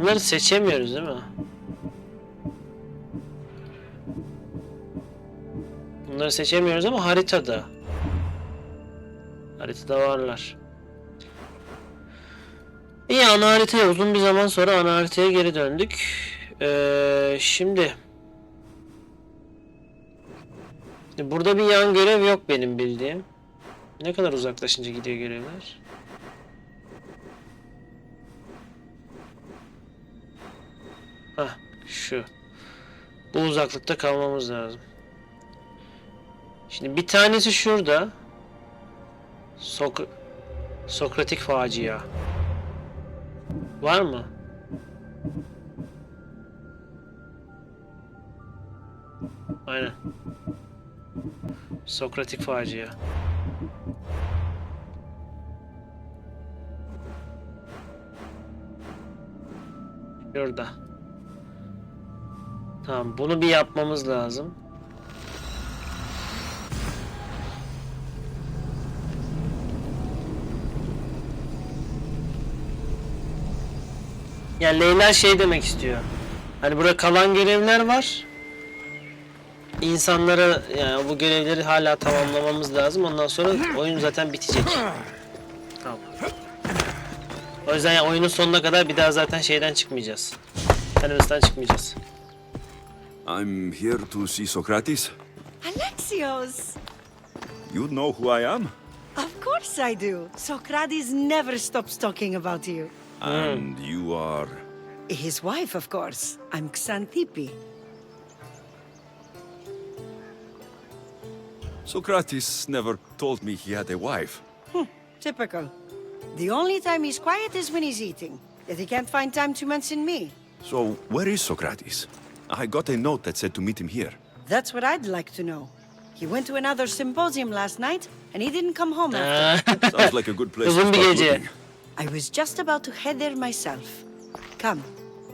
Bunları seçemiyoruz değil mi? Bunları seçemiyoruz ama haritada. Haritada varlar. İyi, ana haritaya uzun bir zaman sonra ana haritaya geri döndük. Şimdi burada bir yan görev yok benim bildiğim. Ne kadar uzaklaşınca gidiyor görevler? Hah, şu. Bu uzaklıkta kalmamız lazım. Şimdi bir tanesi şurada. Sokratik facia. Var mı? Aynen. Sokratik facia. Şurada. Tamam, bunu bir yapmamız lazım. Yani Leyla şey demek istiyor. Hani burada kalan görevler var. İnsanlara yani bu görevleri hala tamamlamamız lazım. Ondan sonra oyun zaten bitecek. Tamam. O yüzden yani oyunun sonuna kadar bir daha zaten şeyden çıkmayacağız. Tenimizden çıkmayacağız. I'm here to see Socrates. Alexios! You know who I am? Of course I do. Socrates never stops talking about you. And you are... His wife, of course. I'm Xanthippe. Socrates never told me he had a wife. Typical. The only time he's quiet is when he's eating. Yet he can't find time to mention me. So, where is Socrates? I got a note that said to meet him here. That's what I'd like to know. He went to another symposium last night, and he didn't come home after. Sounds like a good place to Uzun bir start gece. looking. I was just about to head there myself. Come,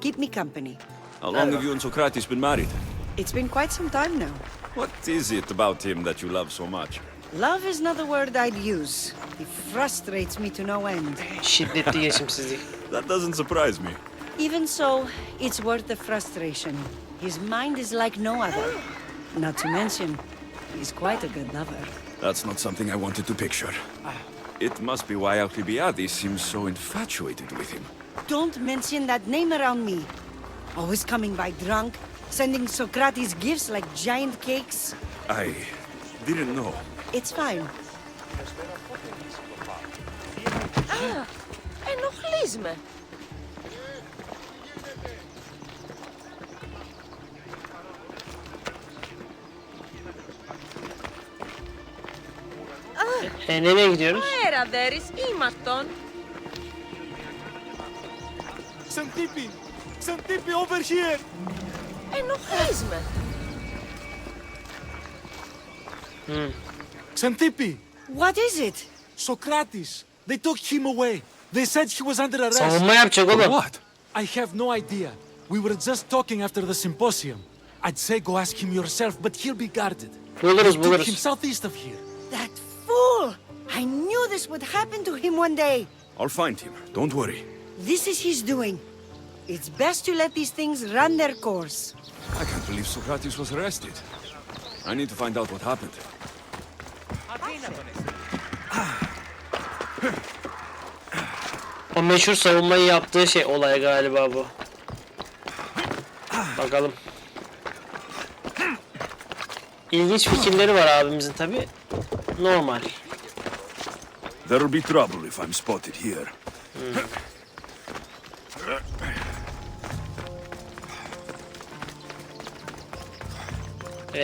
keep me company. How long have you and Socrates been married? It's been quite some time now. What is it about him that you love so much? Love is not a word I'd use. He frustrates me to no end. Şiddetli geçimsizlik. That doesn't surprise me. Even so, it's worth the frustration. His mind is like no other. Not to mention, he's quite a good lover. That's not something I wanted to picture. It must be why Alcibiades seems so infatuated with him. Don't mention that name around me. Always coming by drunk, sending Socrates gifts like giant cakes. I didn't know. It's fine. Ενοχλείς με. Nereye gidiyoruz? Αέρα δέρεις ήμαρτον. Xanthippe! Xanthippe, over here! Ενοχλείς με. Xanthippe! What is it? Socrates! They took him away. They said he was under arrest. Savunma yapacak oğlum. What? I have no idea. We were just talking after the symposium. I'd say go ask him yourself, but he'll be guarded. Buluruz, They took him buluruz. southeast of here. That fool! I knew this would happen to him one day. I'll find him. Don't worry. This is his doing. It's best to let these things run their course. I can't believe Socrates was arrested. I need to find out what happened. O meşhur savunmayı yaptığı şey olay galiba bu. Bakalım. İlginç fikirleri var abimizin tabi. Normal. There'll be trouble if I'm spotted here.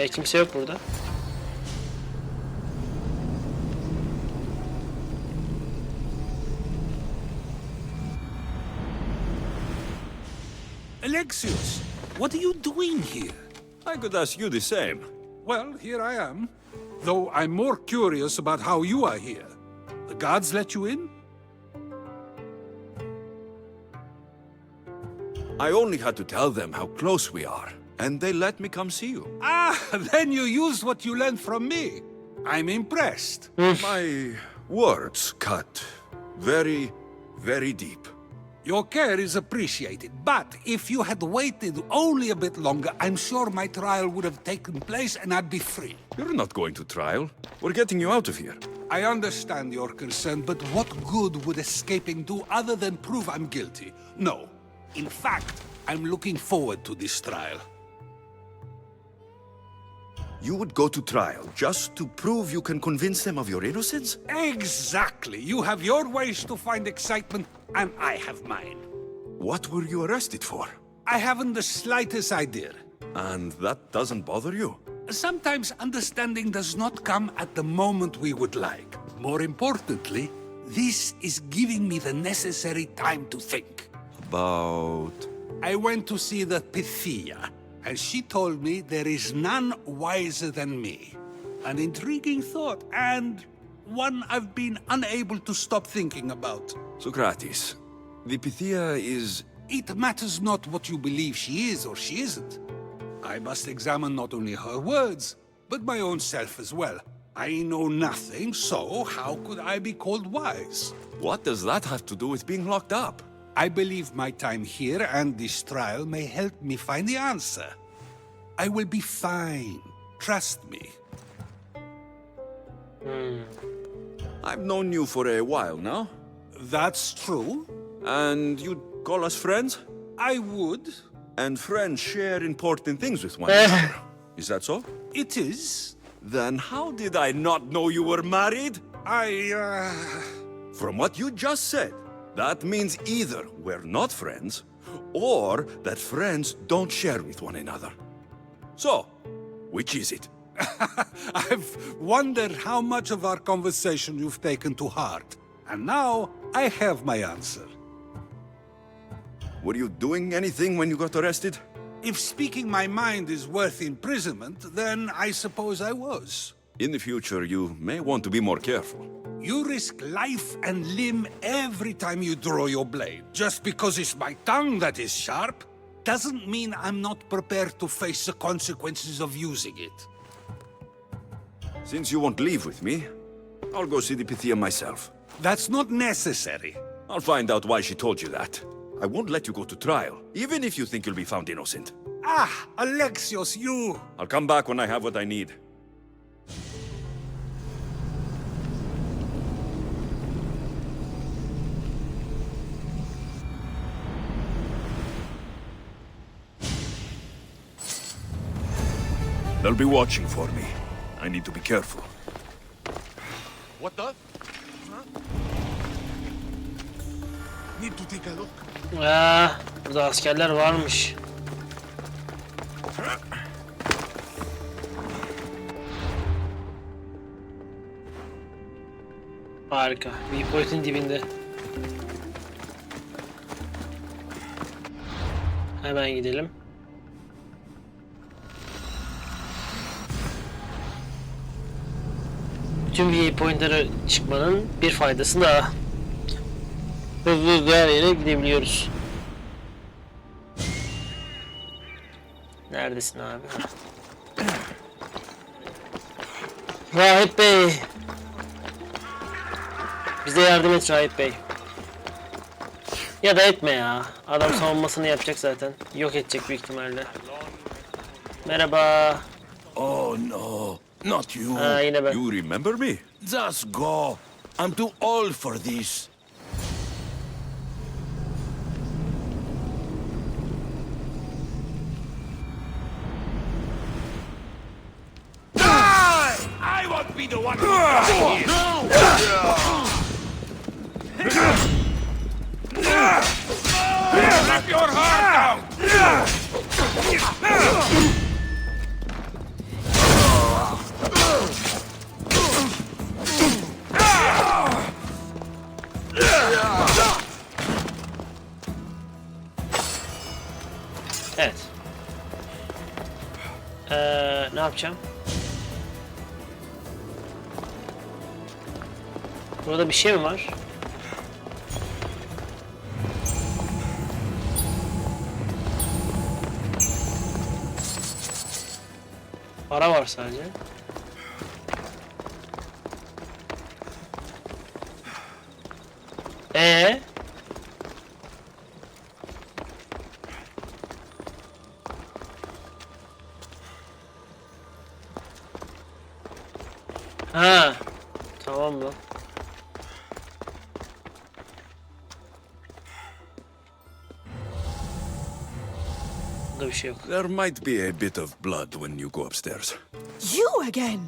Kimse yok burada. Alexios, what are you doing here? I could ask you the same. Well, here I am. Though I'm more curious about how you are here. The guards let you in? I only had to tell them how close we are, and they let me come see you. Ah, then you used what you learned from me. I'm impressed. My words cut very, very deep. Your care is appreciated, but if you had waited only a bit longer, I'm sure my trial would have taken place and I'd be free. You're not going to trial. We're getting you out of here. I understand your concern, but what good would escaping do other than prove I'm guilty? No. In fact, I'm looking forward to this trial. You would go to trial just to prove you can convince them of your innocence? Exactly. You have your ways to find excitement, and I have mine. What were you arrested for? I haven't the slightest idea. And that doesn't bother you? Sometimes understanding does not come at the moment we would like. More importantly, this is giving me the necessary time to think. About... I went to see the Pythia, and she told me there is none wiser than me. An intriguing thought, and one I've been unable to stop thinking about. Socrates, the Pythia is... It matters not what you believe she is or she isn't. I must examine not only her words, but my own self as well. I know nothing, so how could I be called wise? What does that have to do with being locked up? I believe my time here and this trial may help me find the answer. I will be fine. Trust me. I've known you for a while now, That's true. and you'd call us friends? I would. And friends share important things with one another. Is that so? It is. Then how did I not know you were married? I, From what you just said, that means either we're not friends, or that friends don't share with one another. So, which is it? I've wondered how much of our conversation you've taken to heart. And now I have my answer. Were you doing anything when you got arrested? If speaking my mind is worth imprisonment, then I suppose I was. In the future, you may want to be more careful. You risk life and limb every time you draw your blade. Just because it's my tongue that is sharp, doesn't mean I'm not prepared to face the consequences of using it. Since you won't leave with me, I'll go see the Pythia myself. That's not necessary. I'll find out why she told you that. I won't let you go to trial, even if you think you'll be found innocent. Ah, Alexios, you... I'll come back when I have what I need. They'll be watching for me. I need to be careful. What the? Need to take a look. Burada askerler varmış. Harika. Waypoint'in dibinde. Hemen gidelim. Tüm waypoint'lere çıkmanın bir faydası daha. Hızlı her yere gidebiliyoruz. Neredesin abi? Rahip Bey. Bize yardım et Rahip Bey. Ya da etme ya. Adam savunmasını yapacak zaten. Yok edecek büyük ihtimalle. Merhaba. Oh no, not you. Yine ben. You remember me? Just go. I'm too old for this. I won't be the one who does it. Let your heart down! Evet. Ne yapacağım? Burada bir şey mi var? Para var sadece. Ha. Tamam lan. Burada bir şey yok. There might be a bit of blood when you go upstairs. You again!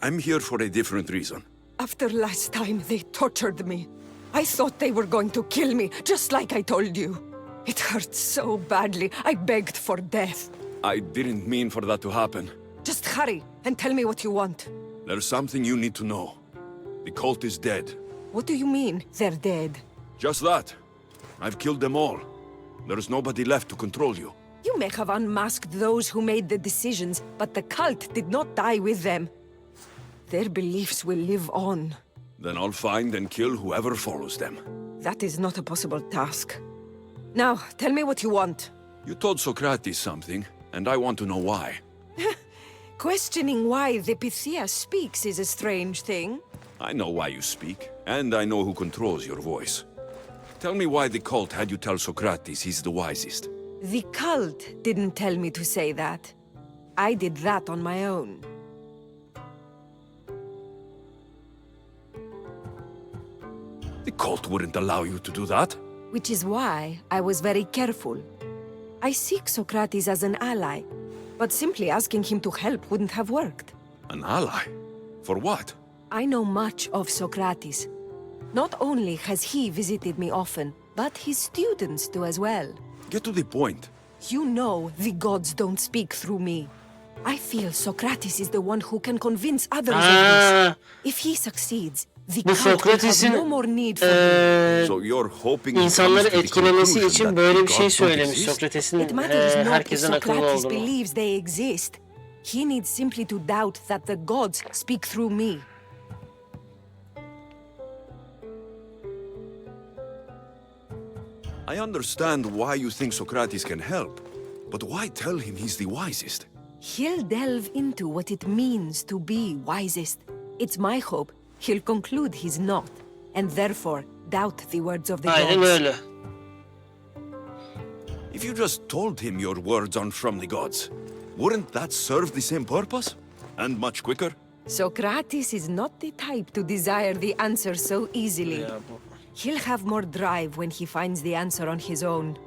I'm here for a different reason. After last time, they tortured me. I thought they were going to kill me, just like I told you. It hurt so badly, I begged for death. I didn't mean for that to happen. Just hurry, and tell me what you want. There's something you need to know. The cult is dead. What do you mean, they're dead? Just that. I've killed them all. There's nobody left to control you. You may have unmasked those who made the decisions, but the cult did not die with them. Their beliefs will live on. Then I'll find and kill whoever follows them. That is not a possible task. Now, tell me what you want. You told Socrates something, and I want to know why. Questioning why the Pythia speaks is a strange thing. I know why you speak, and I know who controls your voice. Tell me why the cult had you tell Socrates he's the wisest. The cult didn't tell me to say that. I did that on my own. The cult wouldn't allow you to do that. Which is why I was very careful. I seek Socrates as an ally, but simply asking him to help wouldn't have worked. An ally? For what? I know much of Socrates. Not only has he visited me often, but his students do as well. Get to the point. You know the gods don't speak through me. I feel Socrates is the one who can convince others of Ah, this. If he succeeds, the bu cult will Sokrates'in have no more need for me. So you're hoping he insanları comes to the etkilemesi conclusion için that böyle the bir şey gods don't söylemiş exist? Sokrates'in It matters not if herkesin akıllı Socrates olduğunu. believes they exist. He needs simply to doubt that the gods speak through me. I understand why you think Socrates can help, but why tell him he's the wisest? He'll delve into what it means to be wisest. It's my hope he'll conclude he's not, and therefore doubt the words of the Aynen gods. öyle. If you just told him your words aren't from the gods, wouldn't that serve the same purpose? And much quicker? Socrates is not the type to desire the answer so easily. Ya bu. He'll have more drive when he finds the answer on his own.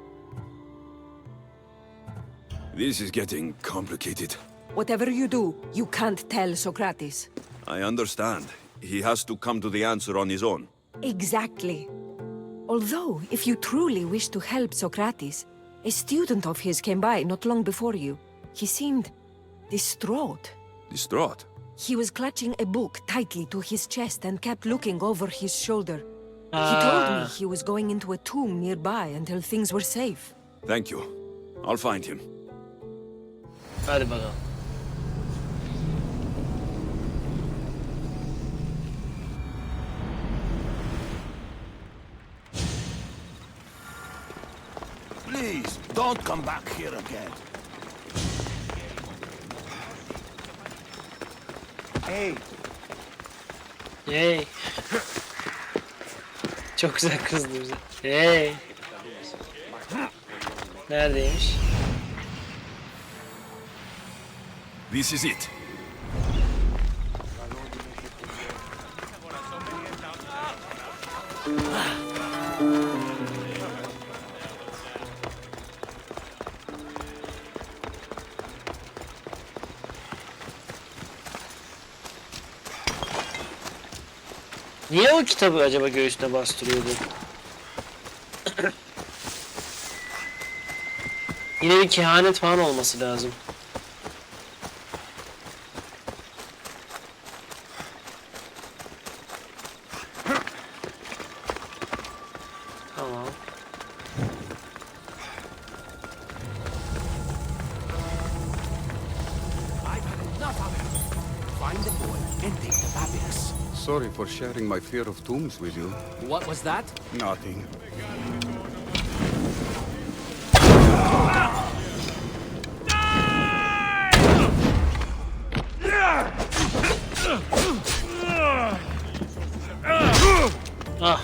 This is getting complicated. Whatever you do, you can't tell Socrates. I understand. He has to come to the answer on his own. Exactly. Although, if you truly wish to help Socrates, a student of his came by not long before you. He seemed distraught. Distraught. He was clutching a book tightly to his chest and kept looking over his shoulder. He told me he was going into a tomb nearby until things were safe. Thank you. I'll find him. Hadi bakalım. Please, don't come back here again. Hey, Hey. Çok güzel kızdı bize. Hey. Neredeymiş? This is it. Niye o kitabı acaba göğsüne bastırıyordu? Yine bir kehanet falan olması lazım. Tamam. I've had enough of it. Find the boy and take the babbies. Sorry for sharing my fear of tombs with you. What was that? Nothing. Ah.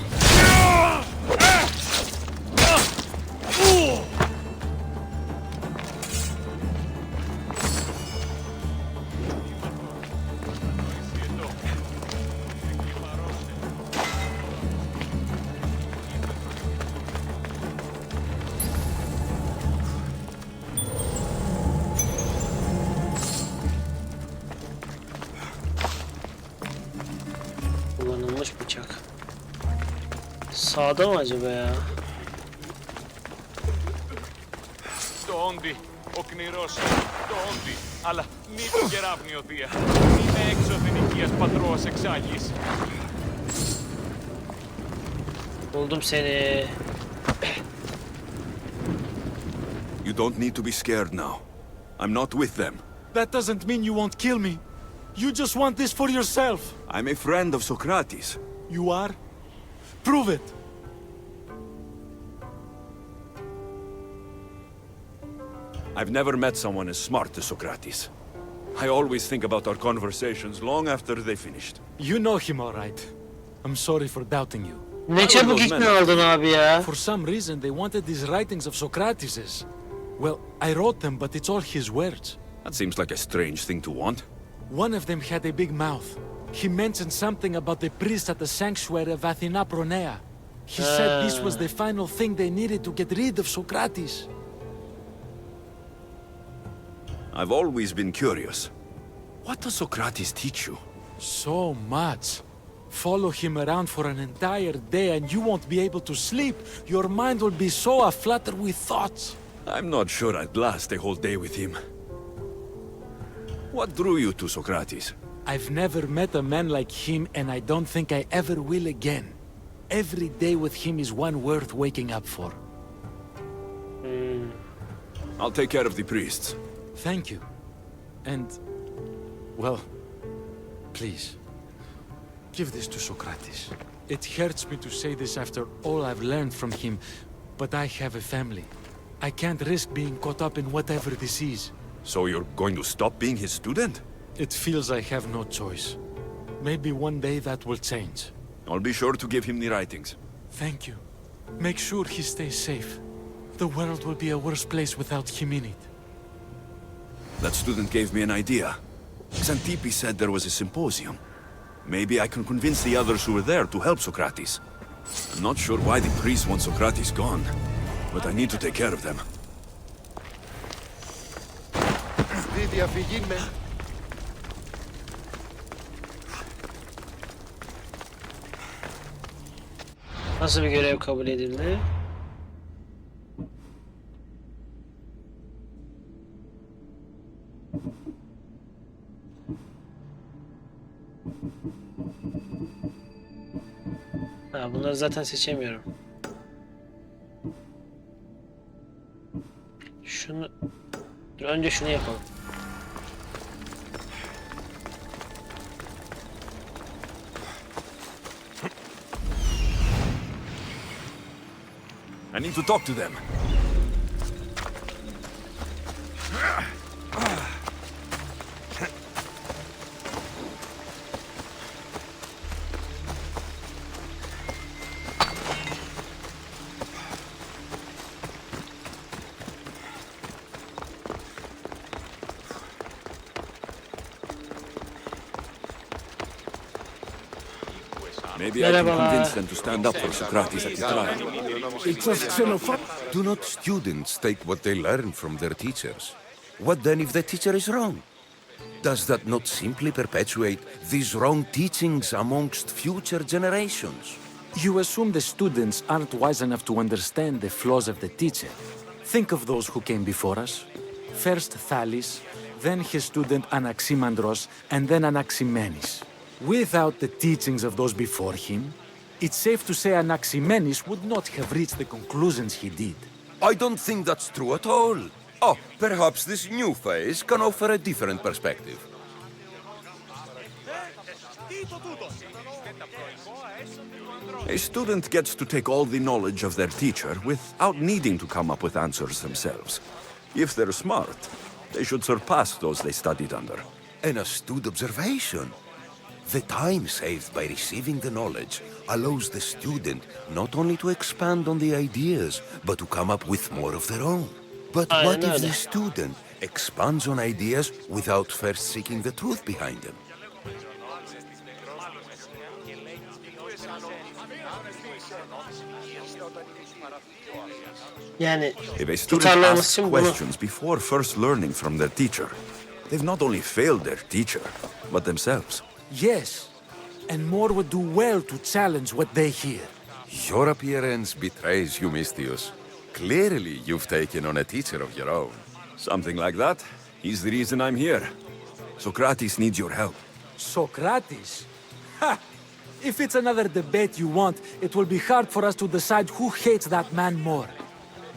Sağda mı acaba ya? Το όντι, ο κνηρός, το όντι, αλλά μη το κεράβνιο Δία. Είμαι έξωθεν οικίας πατρός εξάγης. Buldum seni. You don't need to be scared now. I'm not with them. That doesn't mean you won't kill me. You just want this for yourself. I'm a friend of Socrates. You are? Prove it. I've never met someone as smart as Socrates. I always think about our conversations long after they finished. You know him all right. I'm sorry for doubting you. Ne çabuk ikna oldun abi ya. For some reason, they wanted these writings of Socrates's. Well, I wrote them, but it's all his words. That seems like a strange thing to want. One of them had a big mouth. He mentioned something about the priest at the sanctuary of Athena Pronea. He said this was the final thing they needed to get rid of Socrates. I've always been curious. What does Socrates teach you? So much. Follow him around for an entire day and you won't be able to sleep. Your mind will be so aflutter with thoughts. I'm not sure I'd last a whole day with him. What drew you to Socrates? I've never met a man like him and I don't think I ever will again. Every day with him is one worth waking up for. I'll take care of the priests. Thank you. And, well, please, give this to Socrates. It hurts me to say this after all I've learned from him, but I have a family. I can't risk being caught up in whatever this is. So you're going to stop being his student? It feels I have no choice. Maybe one day that will change. I'll be sure to give him the writings. Thank you. Make sure he stays safe. The world will be a worse place without him in it. That student gave me an idea. Xantippe said there was a symposium. Maybe I can convince the others who were there to help Socrates. I'm not sure why the priests want Socrates gone, but I need to take care of them. Nasıl bir görev kabul edildi? Ha, bunları zaten seçemiyorum. Şunu... Dur, önce şunu yapalım. I need to talk to them. Maybe I can convince them to stand up for Socrates at the trial. It's just xenophobic. Do not students take what they learn from their teachers? What then if the teacher is wrong? Does that not simply perpetuate these wrong teachings amongst future generations? You assume the students aren't wise enough to understand the flaws of the teacher. Think of those who came before us. First Thales, then his student Anaximandros, and then Anaximenes. Without the teachings of those before him, it's safe to say Anaximenes would not have reached the conclusions he did. I don't think that's true at all. Oh, perhaps this new phase can offer a different perspective. A student gets to take all the knowledge of their teacher without needing to come up with answers themselves. If they're smart, they should surpass those they studied under. An astute observation. The time saved by receiving the knowledge allows the student not only to expand on the ideas, but to come up with more of their own. But what if the student expands on ideas without first seeking the truth behind them? Yani If a student asks questions before first learning from their teacher, they've not only failed their teacher, but themselves. Yes, and more would do well to challenge what they hear. Your appearance betrays you, Mistius. Clearly, you've taken on a teacher of your own. Something like that. He's the reason I'm here. Socrates needs your help. Socrates? Ha! If it's another debate you want, it will be hard for us to decide who hates that man more.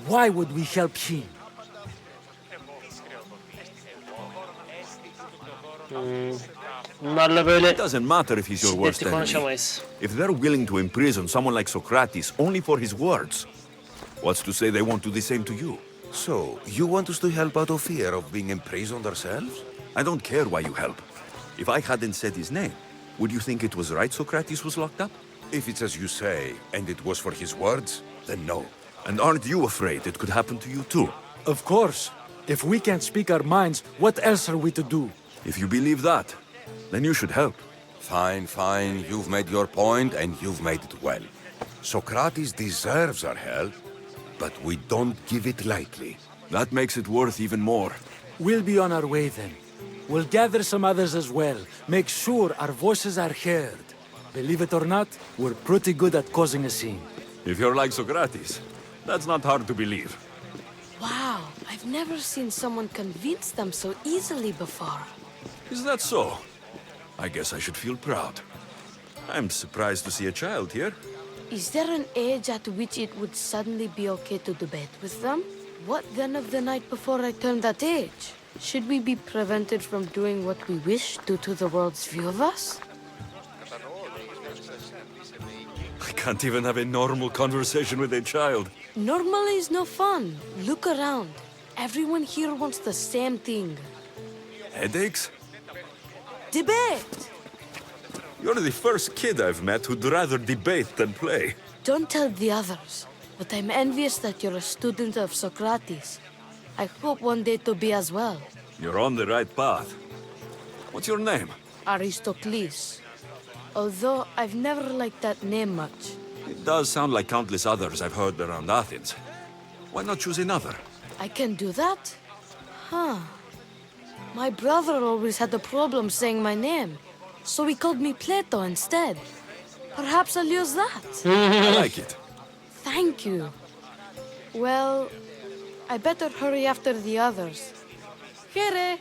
Why would we help him? Bunlarla böyle It doesn't matter if he's your worst şiddetli enemy. konuşamayız. If they're willing to imprison someone like Socrates only for his words, what's to say they won't do the same to you? So, you want us to help out of fear of being imprisoned ourselves? I don't care why you help. If I hadn't said his name, would you think it was right Socrates was locked up? If it's as you say, and it was for his words, then no. And aren't you afraid it could happen to you too? Of course. If we can't speak our minds, what else are we to do? If you believe that, then you should help. Fine, fine. You've made your point, and you've made it well. Socrates deserves our help, but we don't give it lightly. That makes it worth even more. We'll be on our way then. We'll gather some others as well. Make sure our voices are heard. Believe it or not, we're pretty good at causing a scene. If you're like Socrates, that's not hard to believe. Wow, I've never seen someone convince them so easily before. Is that so? I guess I should feel proud. I'm surprised to see a child here. Is there an age at which it would suddenly be okay to debate with them? What then of the night before I turned that age? Should we be prevented from doing what we wish due to the world's view of us? I can't even have a normal conversation with a child. Normal is no fun. Look around. Everyone here wants the same thing. Headaches? Debate! You're the first kid I've met who'd rather debate than play. Don't tell the others, but I'm envious that you're a student of Socrates. I hope one day to be as well. You're on the right path. What's your name? Aristocles. Although I've never liked that name much. It does sound like countless others I've heard around Athens. Why not choose another? I can do that? Huh. My brother always had a problem saying my name, so he called me Plato instead. Perhaps I'll use that. I like it. Thank you. Well, I better hurry after the others. Here.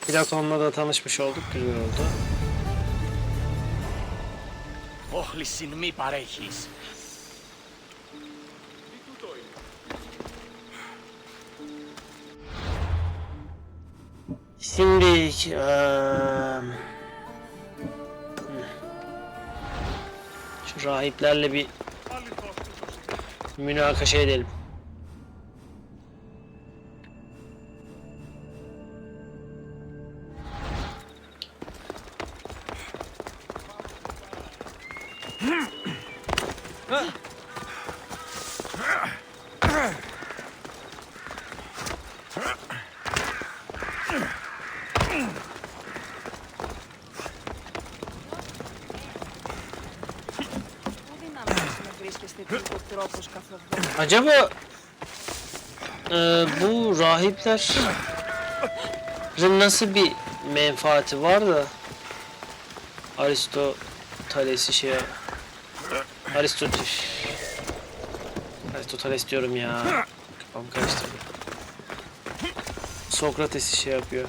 Platon'la da tanışmış olduk. Güzel oldu. Όχλησιν μη παρέχεις. Şimdi şu rahiplerle bir münakaşa edelim. Acaba bu rahiplerin nasıl bir menfaati var da Aristoteles'i Aristoteles diyorum ya. Kafam karıştırdı. Sokrates'i şey yapıyor.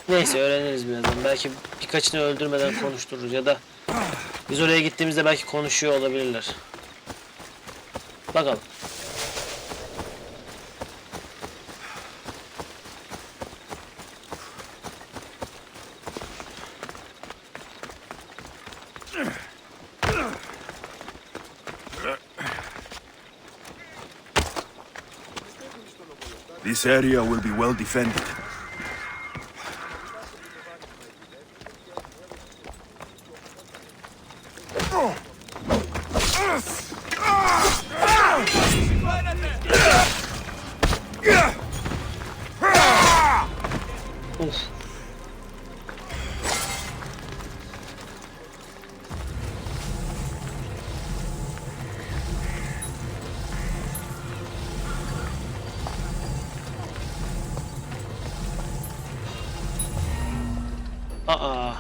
Neyse öğreniriz birazdan. Belki birkaçını öldürmeden konuştururuz ya da biz oraya gittiğimizde belki konuşuyor olabilirler. Bakalım. This area will be well defended. Of. Aa.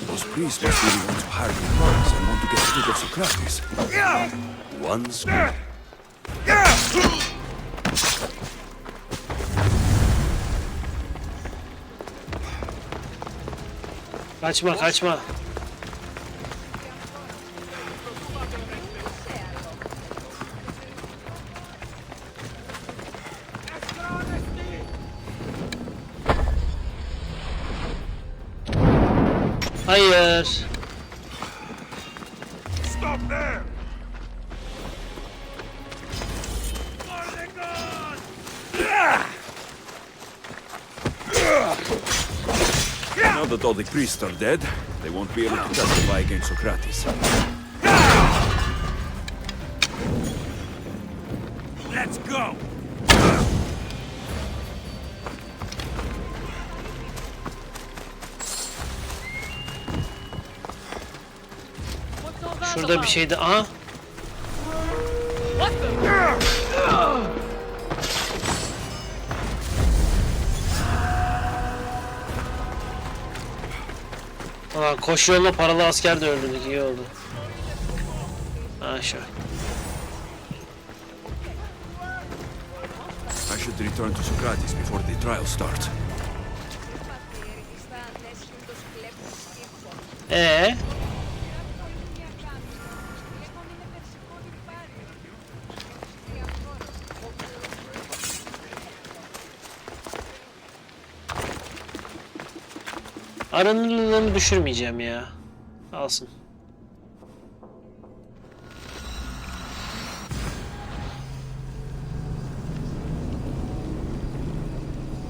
Those priests must really want to hire the guards and want to get rid of Socrates. Once Kaçma kaçma. Hayır. Stop there! Now that all the priests are dead, they won't be able to testify against Socrates. Let's go! Şurada bir şeydi. Aha. Aa, koşu yoluna paralı asker de öldürdük. İyi oldu. Ha şu. I should return to Socrates before the trial starts. Aranırlığını düşürmeyeceğim ya. Alsın.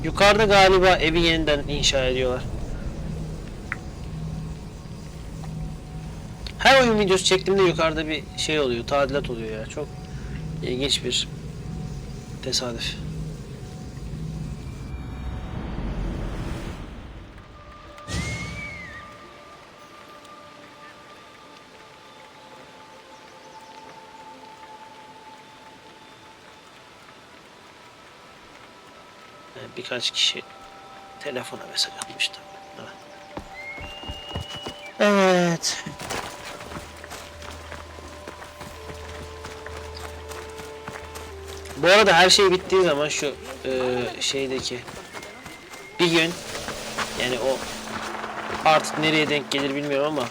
Yukarıda galiba evi yeniden inşa ediyorlar. Her oyun videosu çektiğimde yukarıda bir şey oluyor, tadilat oluyor ya. Çok ilginç bir tesadüf. Birkaç kişi telefona mesaj atmıştı. Evet. Bu arada her şey bittiği zaman şu şeydeki bir gün, yani o artık nereye denk gelir bilmiyorum ama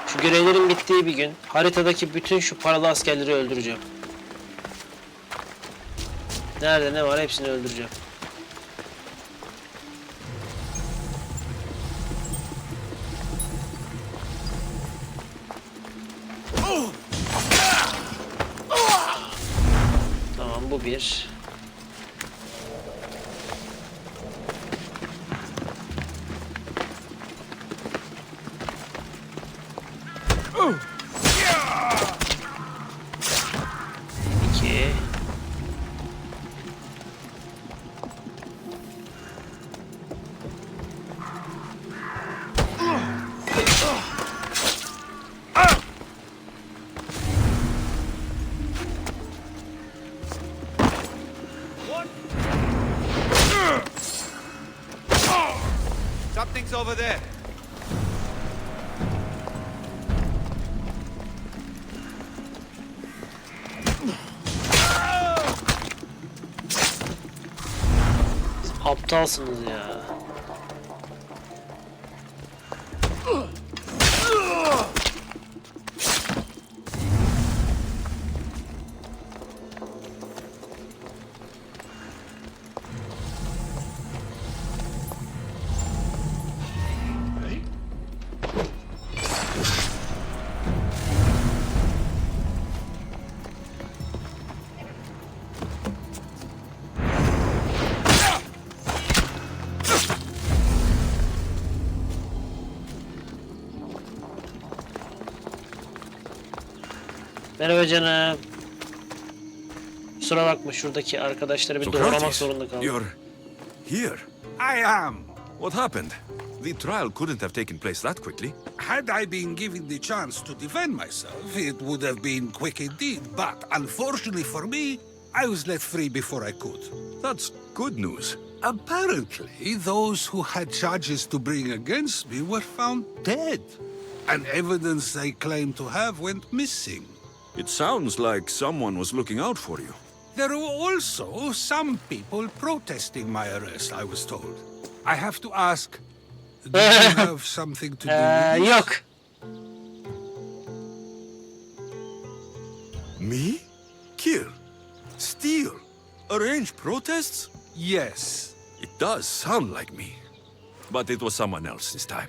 şu görevlerin bittiği bir gün haritadaki bütün şu paralı askerleri öldüreceğim. Nerede ne var hepsini öldüreceğim. Tamam, bu bir. İki. Something's over there. Aptalsınız ya. Merhaba canım. Kusura bakma, şuradaki arkadaşları bir doğramak zorunda kaldım. You're here. I am. What happened? The trial couldn't have taken place that quickly. Had I been given the chance to defend myself, it would have been quick indeed. But unfortunately for me, I was let free before I could. That's good news. Apparently, those who had charges to bring against me were found dead. And evidence they claimed to have went missing. It sounds like someone was looking out for you. There were also some people protesting my arrest, I was told. I have to ask, do you have something to do with this? Yok. Me? Kill? Steal? Arrange protests? Yes. It does sound like me. But it was someone else this time.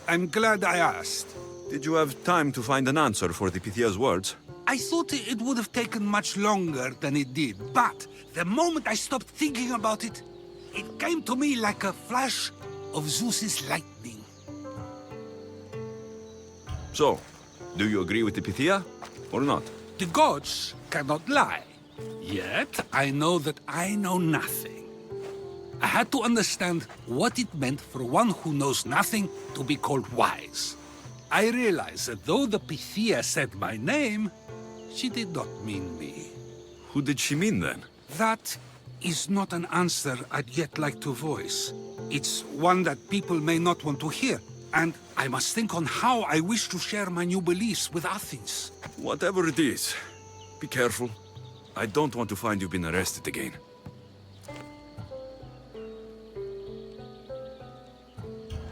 I'm glad I asked. Did you have time to find an answer for the Pythia's words? I thought it would have taken much longer than it did, but the moment I stopped thinking about it, it came to me like a flash of Zeus's lightning. So, do you agree with the Pythia, or not? The gods cannot lie. Yet, I know that I know nothing. I had to understand what it meant for one who knows nothing to be called wise. I realized that though the Pythia said my name, she did not mean me. Who did she mean then? That is not an answer I'd yet like to voice. It's one that people may not want to hear, and I must think on how I wish to share my new beliefs with Athens. Whatever it is, be careful. I don't want to find you've been arrested again.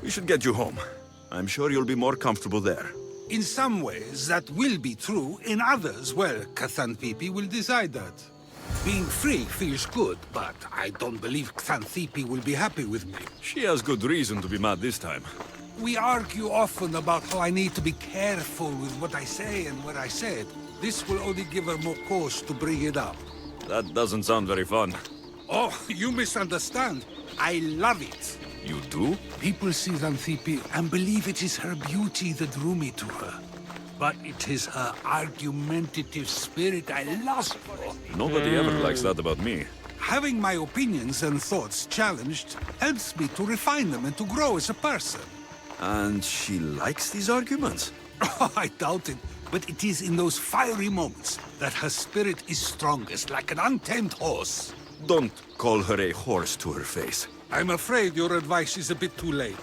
We should get you home. I'm sure you'll be more comfortable there. In some ways, that will be true. In others, well, Xanthippe will decide that. Being free feels good, but I don't believe Xanthippe will be happy with me. She has good reason to be mad this time. We argue often about how I need to be careful with what I say and what I said. This will only give her more cause to bring it up. That doesn't sound very fun. Oh, you misunderstand. I love it. You do? People see Xanthippe and believe it is her beauty that drew me to her. But it is her argumentative spirit I lust for. Nobody ever likes that about me. Having my opinions and thoughts challenged helps me to refine them and to grow as a person. And she likes these arguments? Oh, I doubt it. But it is in those fiery moments that her spirit is strongest, like an untamed horse. Don't call her a horse to her face. I'm afraid your advice is a bit too late.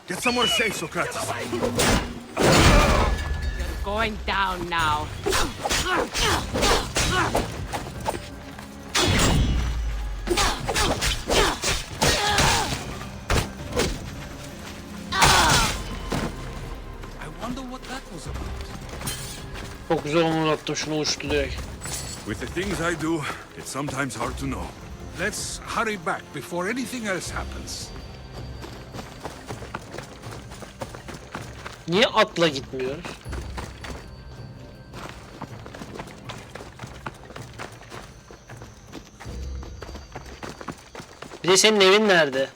Get somewhere safe, Socrates. You're going down now. I wonder what that was about. Çok güzel omurlattım, şunu uçtu direkt. With the things I do, it's sometimes hard to know. Let's hurry back before anything else happens. Niye atla gitmiyoruz? Bir de senin evin nerede?